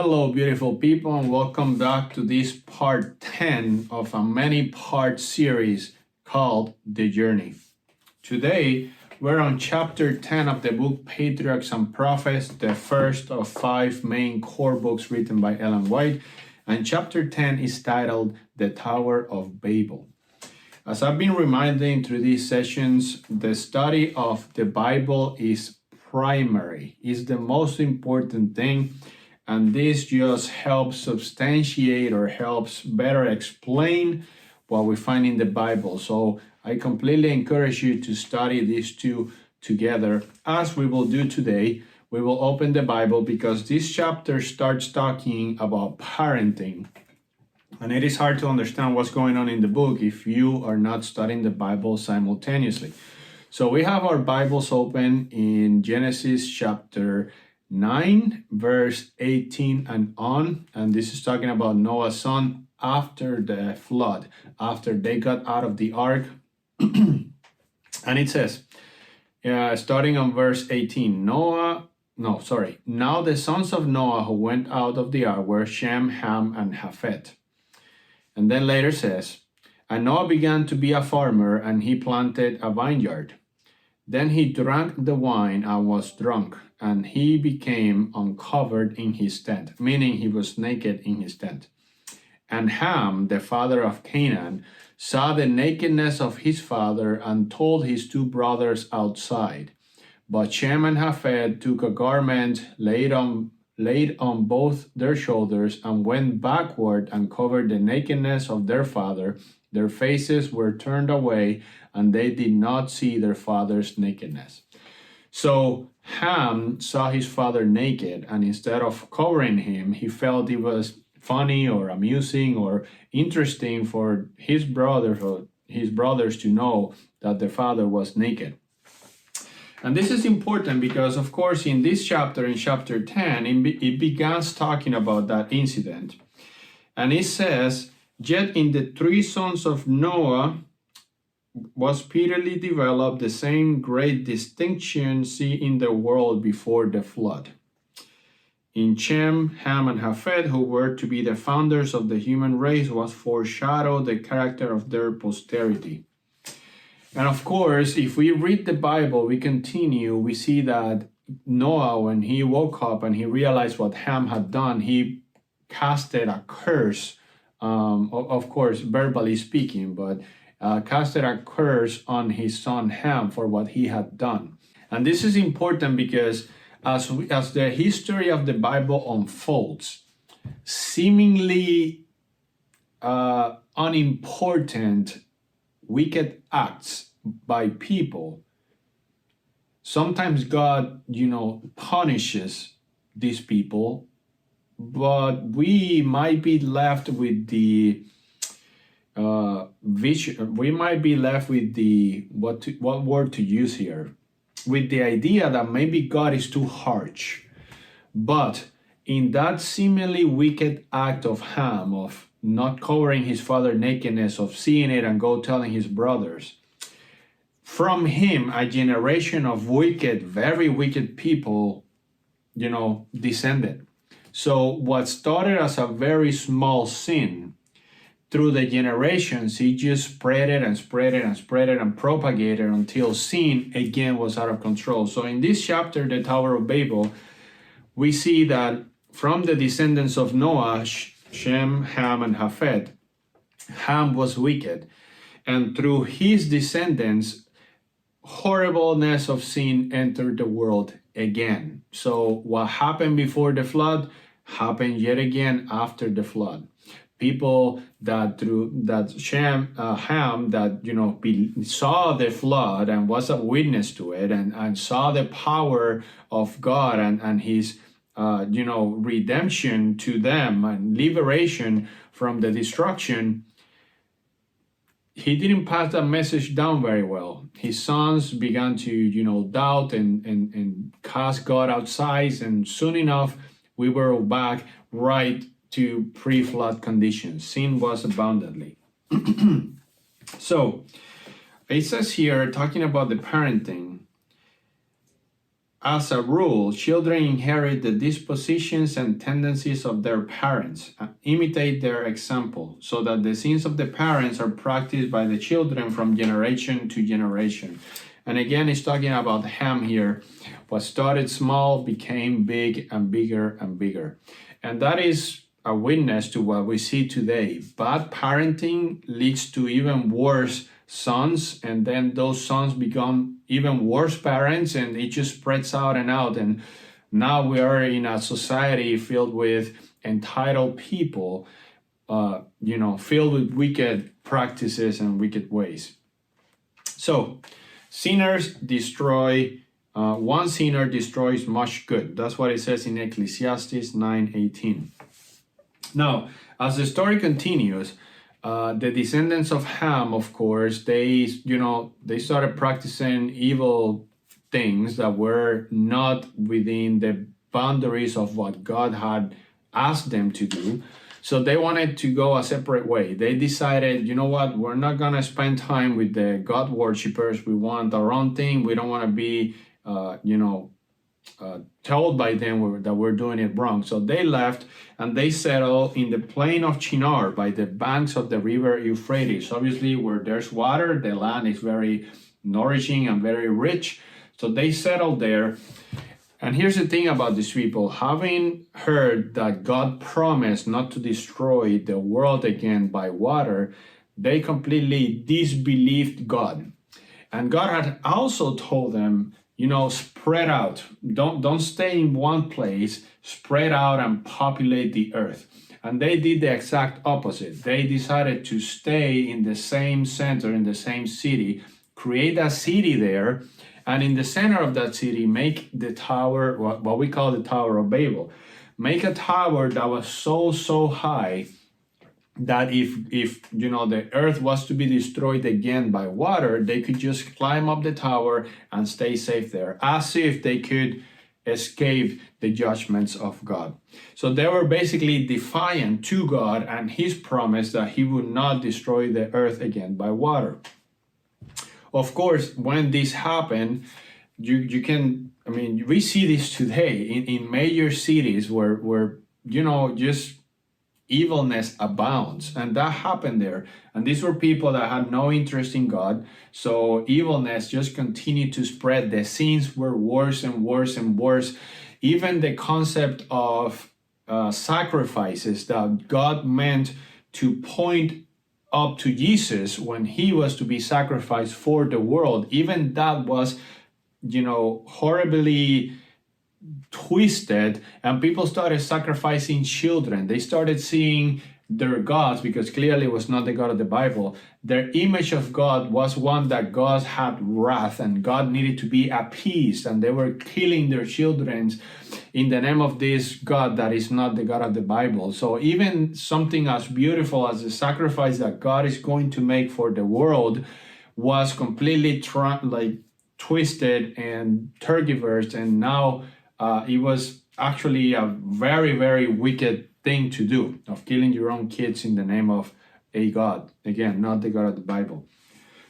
Hello, beautiful people, and welcome back to this part 10 of a many-part series called The Journey. Today, we're on chapter 10 of the book Patriarchs and Prophets, the first of 5 main core books written by Ellen White, and chapter 10 is titled The Tower of Babel. As I've been reminding through these sessions, the study of the Bible is primary, is the most important thing. And this just helps substantiate or helps better explain what we find in the Bible. So I completely encourage you to study these two together. As we will do today, we will open the Bible because this chapter starts talking about parenting. And it is hard to understand what's going on in the book if you are not studying the Bible simultaneously. So we have our Bibles open in Genesis chapter 9, verse 18 and on, and this is talking about Noah's son after the flood, after they got out of the ark. And it says, starting on verse 18, Now the sons of Noah who went out of the ark were Shem, Ham, and Japheth. And then later says, and Noah began to be a farmer, and he planted a vineyard. Then he drank the wine and was drunk, and he became uncovered in his tent, meaning he was naked in his tent. And Ham, the father of Canaan, saw the nakedness of his father and told his 2 brothers outside. But Shem and Japheth took a garment, laid on both their shoulders, and went backward and covered the nakedness of their father. Their faces were turned away, and they did not see their father's nakedness. So Ham saw his father naked, and instead of covering him, he felt it was funny or amusing or interesting for his brothers to know that their father was naked. And this is important because, of course, in this chapter, in chapter 10, it begins talking about that incident. And it says, yet in the 3 sons of Noah was speedily developed the same great distinction seen in the world before the flood. In Shem, Ham, and Japheth, who were to be the founders of the human race, was foreshadowed the character of their posterity. And of course, if we read the Bible, we see that Noah, when he woke up and he realized what Ham had done, he casted a curse, of course, verbally speaking, but casted a curse on his son Ham for what he had done. And this is important because as the history of the Bible unfolds, seemingly unimportant wicked acts by people, sometimes God, punishes these people, but we might be left with the vision. We might be left with the what word to use here, with the idea that maybe God is too harsh. But in that seemingly wicked act of Ham, of not covering his father's nakedness, of seeing it and go telling his brothers, from him a generation of wicked, very wicked people, descended. So what started as a very small sin, through the generations, he just spread it and propagated until sin again was out of control. So in this chapter, the Tower of Babel, we see that from the descendants of Noah, Shem, Ham, and Japheth, Ham was wicked. And through his descendants, horribleness of sin entered the world again. So what happened before the flood happened yet again after the flood. People that Ham saw the flood and was a witness to it and saw the power of God and his redemption to them and liberation from the destruction, he didn't pass that message down very well. His sons began to doubt and cast God outside, and soon enough we were back right to pre-flood conditions. Sin was abundantly. So it says here, talking about the parenting, as a rule, children inherit the dispositions and tendencies of their parents and imitate their example, so that the sins of the parents are practiced by the children from generation to generation. And again, it's talking about Ham here. What started small became big and bigger and bigger. And that is a witness to what we see today. Bad parenting leads to even worse sons, and then those sons become even worse parents, and it just spreads out and out. And now we are in a society filled with entitled people, filled with wicked practices and wicked ways. So sinners destroy, one sinner destroys much good. That's what it says in Ecclesiastes 9:18. Now, as the story continues, the descendants of Ham, of course, they started practicing evil things that were not within the boundaries of what God had asked them to do. So they wanted to go a separate way. They decided, you know what, we're not going to spend time with the God worshippers. We want our own thing. We don't want to be, told by them that we're doing it wrong. So they left and they settled in the plain of Shinar by the banks of the river Euphrates. Obviously, where there's water, the land is very nourishing and very rich. So they settled there. And here's the thing about these people. Having heard that God promised not to destroy the world again by water, they completely disbelieved God. And God had also told them, spread out. Don't stay in one place. Spread out and populate the earth. And they did the exact opposite. They decided to stay in the same center, in the same city, create a city there, and in the center of that city, make the tower, what we call the Tower of Babel. Make a tower that was so high that if the earth was to be destroyed again by water, they could just climb up the tower and stay safe there, as if they could escape the judgments of God. So they were basically defiant to God and his promise that he would not destroy the earth again by water. Of course, when this happened, we see this today in major cities where just evilness abounds, and that happened there. And these were people that had no interest in God, so evilness just continued to spread. The sins were worse and worse and worse. Even the concept of sacrifices that God meant to point up to Jesus when he was to be sacrificed for the world, even that was horribly twisted, and people started sacrificing children. They started seeing their gods, because clearly it was not the God of the Bible. Their image of God was one that God had wrath and God needed to be appeased, and they were killing their children in the name of this God that is not the God of the Bible. So even something as beautiful as the sacrifice that God is going to make for the world was completely twisted and tergiversed, and now it was actually a very, very wicked thing to do, of killing your own kids in the name of a God. Again, not the God of the Bible.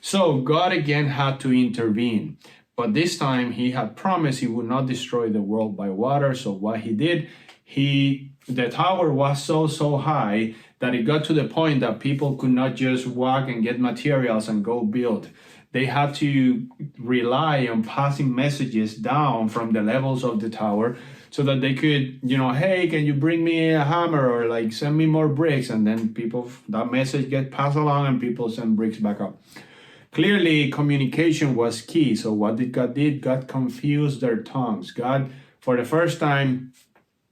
So God again had to intervene. But this time he had promised he would not destroy the world by water. So what he did, the tower was so high that it got to the point that people could not just walk and get materials and go build. They had to rely on passing messages down from the levels of the tower so that they could, hey, can you bring me a hammer, or send me more bricks? And then that message get passed along and people send bricks back up. Clearly, communication was key. So what did God did? God confused their tongues. God, for the first time,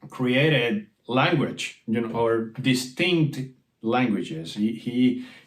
created language, or distinct languages.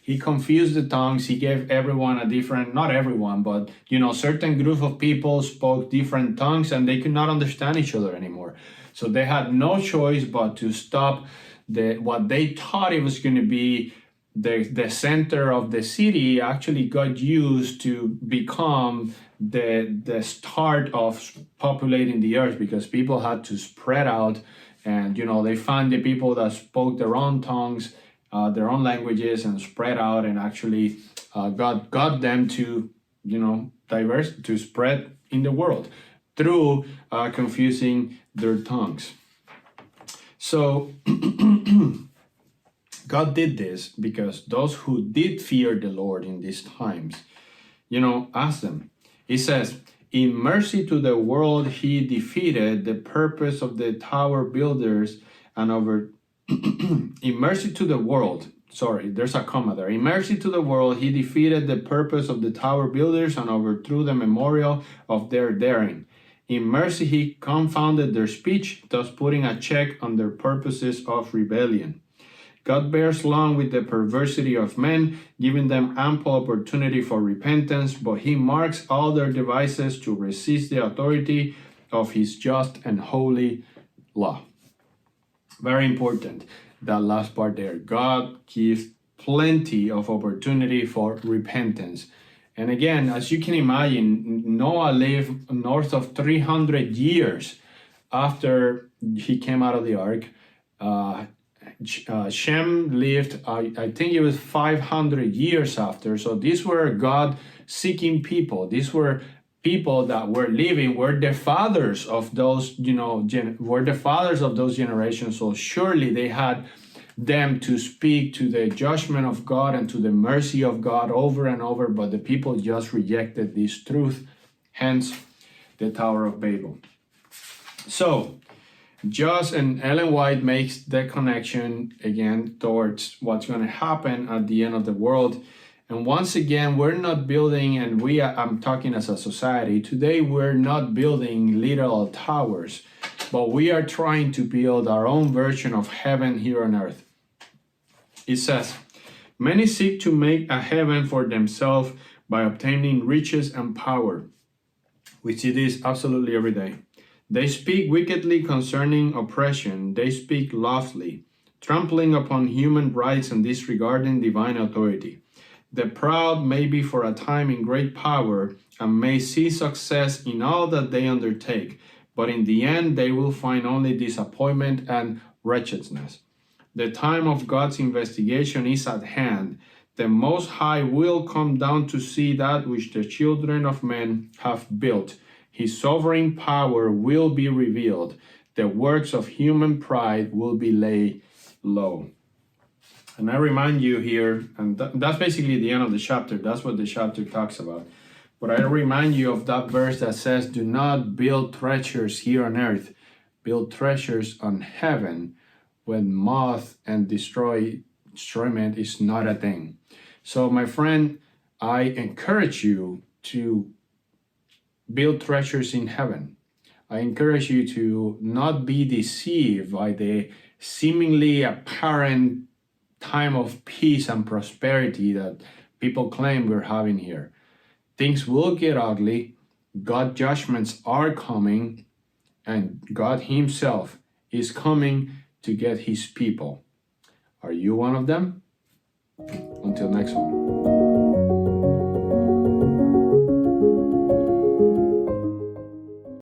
He confused the tongues. He gave everyone a different, not everyone, but certain group of people spoke different tongues, and they could not understand each other anymore. So they had no choice but to stop what they thought it was going to be the center of the city actually got used to become the start of populating the earth, because people had to spread out, and they found the people that spoke their own tongues, their own languages, and spread out, and actually got them to diverse, to spread in the world. through confusing their tongues. So God did this because those who did fear the Lord in these times, asked them. It says, in mercy to the world, he defeated the purpose of the tower builders and over. In mercy to the world, there's a comma there. In mercy to the world, he defeated the purpose of the tower builders and overthrew the memorial of their daring. In mercy, he confounded their speech, thus putting a check on their purposes of rebellion. God bears long with the perversity of men, giving them ample opportunity for repentance, but he marks all their devices to resist the authority of his just and holy law. Very important, that last part there. God gives plenty of opportunity for repentance. And again, as you can imagine, Noah lived north of 300 years after he came out of the ark. Shem lived, I think it was 500 years after. So these were God-seeking people. These were people that were living, were the fathers of those, were the fathers of those generations. So surely they had them to speak to the judgment of God and to the mercy of God over and over. But the people just rejected this truth. Hence, the Tower of Babel. So, Joss and Ellen White makes the connection again towards what's going to happen at the end of the world. And once again, we're not building, and I'm talking as a society, today we're not building literal towers, but we are trying to build our own version of heaven here on earth. It says, many seek to make a heaven for themselves by obtaining riches and power. We see this absolutely every day. They speak wickedly concerning oppression. They speak loftily, trampling upon human rights and disregarding divine authority. The proud may be for a time in great power and may see success in all that they undertake, but in the end they will find only disappointment and wretchedness. The time of God's investigation is at hand. The Most High will come down to see that which the children of men have built. His sovereign power will be revealed. The works of human pride will be laid low. And I remind you here, and that's basically the end of the chapter. That's what the chapter talks about. But I remind you of that verse that says, do not build treasures here on earth. Build treasures on heaven when moth and destroyment is not a thing. So my friend, I encourage you to build treasures in heaven. I encourage you to not be deceived by the seemingly apparent time of peace and prosperity that people claim we're having here. Things will get ugly. God's judgments are coming, and God himself is coming to get his people. Are you one of them? Until next one.